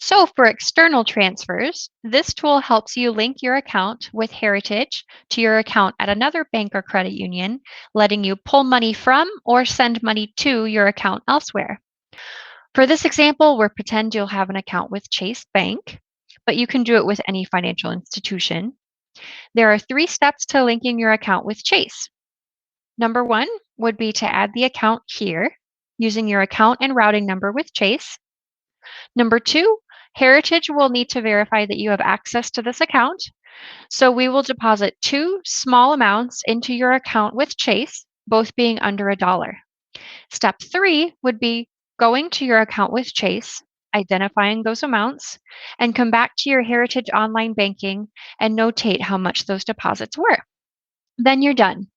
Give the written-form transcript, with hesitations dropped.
So, for external transfers, this tool helps you link your account with Heritage to your account at another bank or credit union, letting you pull money from or send money to your account elsewhere. For this example, we'll pretend you'll have an account with Chase Bank, but you can do it with any financial institution. There are three steps to linking your account with Chase. Number one would be to add the account here using your account and routing number with Chase. Number two, Heritage will need to verify that you have access to this account. So we will deposit two small amounts into your account with Chase, both being under $1. Step three would be going to your account with Chase, identifying those amounts, and come back to your Heritage online banking and notate how much those deposits were. Then you're done.